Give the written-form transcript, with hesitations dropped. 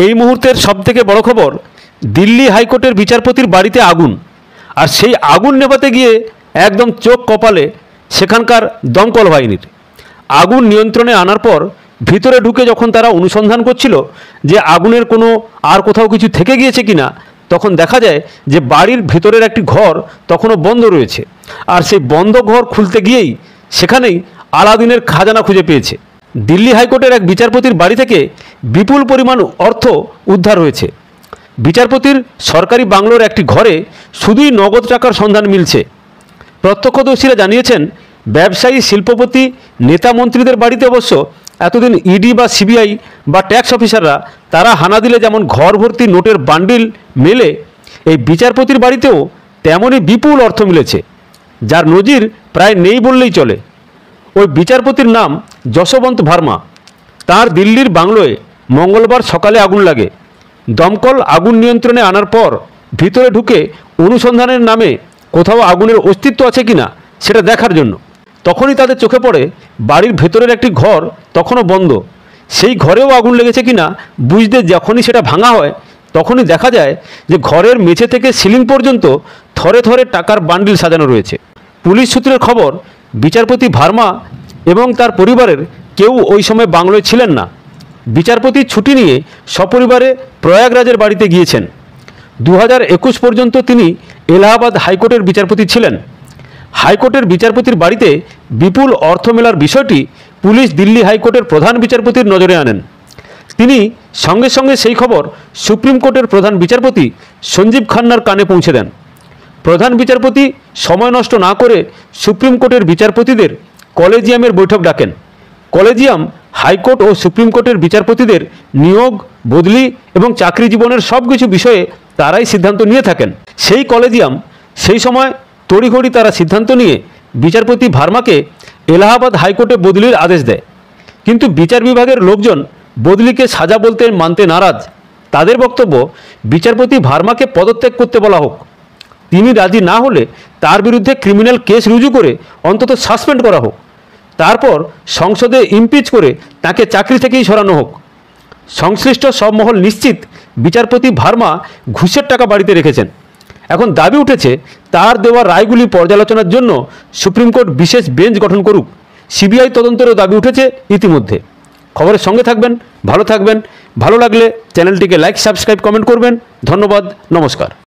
এই মুহূর্তের সবথেকে বড় খবর, দিল্লি হাইকোর্টের বিচারপতির বাড়িতে আগুন। আর সেই আগুন নেভাতে গিয়ে একদম চোখ কপালে সেখানকার দমকল বাহিনীর। আগুন নিয়ন্ত্রণে আনার পর ভিতরে ঢুকে যখন তারা অনুসন্ধান করছিল যে আগুনের কোনো আর কোথাও কিছু থেকে গিয়েছে কিনা, তখন দেখা যায় যে বাড়ির ভেতরের একটি ঘর তখনও বন্ধ রয়েছে। আর সেই বন্ধ ঘর খুলতে গিয়েই সেখানেই আলাদিনের খাজানা খুঁজে পেয়েছে। দিল্লি হাইকোর্টের এক বিচারপতির বাড়ি থেকে বিপুল পরিমাণ অর্থ উদ্ধার হয়েছে। বিচারপতির সরকারি বাংলোর একটি ঘরে শুধুই নগদ টাকার সন্ধান মিলছে। প্রত্যক্ষদর্শীরা জানিয়েছেন, ব্যবসায়ী, শিল্পপতি, নেতা মন্ত্রীদের বাড়িতে অবশ্য এতদিন ইডি বা সিবিআই বা ট্যাক্স অফিসাররা তারা হানা দিলে যেমন ঘর ভর্তি নোটের বান্ডিল মেলে, এই বিচারপতির বাড়িতেও তেমনই বিপুল অর্থ মিলেছে, যার নজির প্রায় নেই বললেই চলে। ওই বিচারপতির নাম যশবন্ত ভার্মা। তার দিল্লির বাংলোয় মঙ্গলবার সকালে আগুন লাগে। দমকল আগুন নিয়ন্ত্রণে আনার পর ভিতরে ঢুকে অনুসন্ধানের নামে কোথাও আগুনের অস্তিত্ব আছে কিনা সেটা দেখার জন্য। তখনই তাদের চোখে পড়ে বাড়ির ভেতরের একটি ঘর তখনও বন্ধ। সেই ঘরেও আগুন লেগেছে কিনা বুঝতে যখনই সেটা ভাঙা হয়, তখনই দেখা যায় যে ঘরের মেঝে থেকে সিলিং পর্যন্ত থরে থরে টাকার বান্ডিল সাজানো রয়েছে। পুলিশ সূত্রের খবর, বিচারপতি ভার্মা এবং তার পরিবারের কেউ ওই সময় বাংলোয় ছিলেন না। বিচারপতি ছুটি নিয়ে সপরিবারে প্রয়াগরাজের বাড়িতে গিয়েছেন। 2021 পর্যন্ত তিনি এলাহাবাদ হাইকোর্টের বিচারপতি ছিলেন। হাইকোর্টের বিচারপতির বাড়িতে বিপুল অর্থ মেলার বিষয়টি পুলিশ দিল্লি হাইকোর্টের প্রধান বিচারপতির নজরে আনেন। তিনি সঙ্গে সঙ্গে সেই খবর সুপ্রিম কোর্টের প্রধান বিচারপতি সঞ্জীব খান্নার কানে পৌঁছে দেন। প্রধান বিচারপতি সময় নষ্ট না করে সুপ্রিম কোর্টের বিচারপতিদের কলেজিয়ামের বৈঠক ডাকেন। কলেজিয়াম হাইকোর্ট ও সুপ্রিম কোর্টের বিচারপতিদের নিয়োগ, বদলি এবং চাকরি জীবনের সব কিছু বিষয়ে তারাই সিদ্ধান্ত নিয়ে থাকেন। সেই কলেজিয়াম সেই সময় তড়িঘড়ি তারা সিদ্ধান্ত নিয়ে বিচারপতি ভার্মাকে এলাহাবাদ হাইকোর্টে বদলির আদেশ দেয়। কিন্তু বিচার বিভাগের লোকজন বদলিকে সাজা বলতে মানতে নারাজ। তাদের বক্তব্য, বিচারপতি ভার্মাকে পদত্যাগ করতে বলা হোক। তিনি রাজি না হলে তার বিরুদ্ধে ক্রিমিনাল কেস রুজু করে অন্তত সাসপেন্ড করা হোক। তারপর সংসদে ইমপিচ করে তাকে চাকরি থেকেই সরানো হোক। সংশ্লিষ্ট সব মহল নিশ্চিত বিচারপতি ভার্মা ঘুষের টাকা বাড়িতে রেখেছেন। এখন দাবি উঠেছে তার দেওয়া রায়গুলি পর্যালোচনার জন্য সুপ্রিম কোর্ট বিশেষ বেঞ্চ গঠন করুক। সিবিআই তদন্তেরও দাবি উঠেছে ইতিমধ্যে। খবরের সঙ্গে থাকবেন, ভালো থাকবেন। ভালো লাগলে চ্যানেলটিকে লাইক, সাবস্ক্রাইব, কমেন্ট করবেন। ধন্যবাদ, নমস্কার।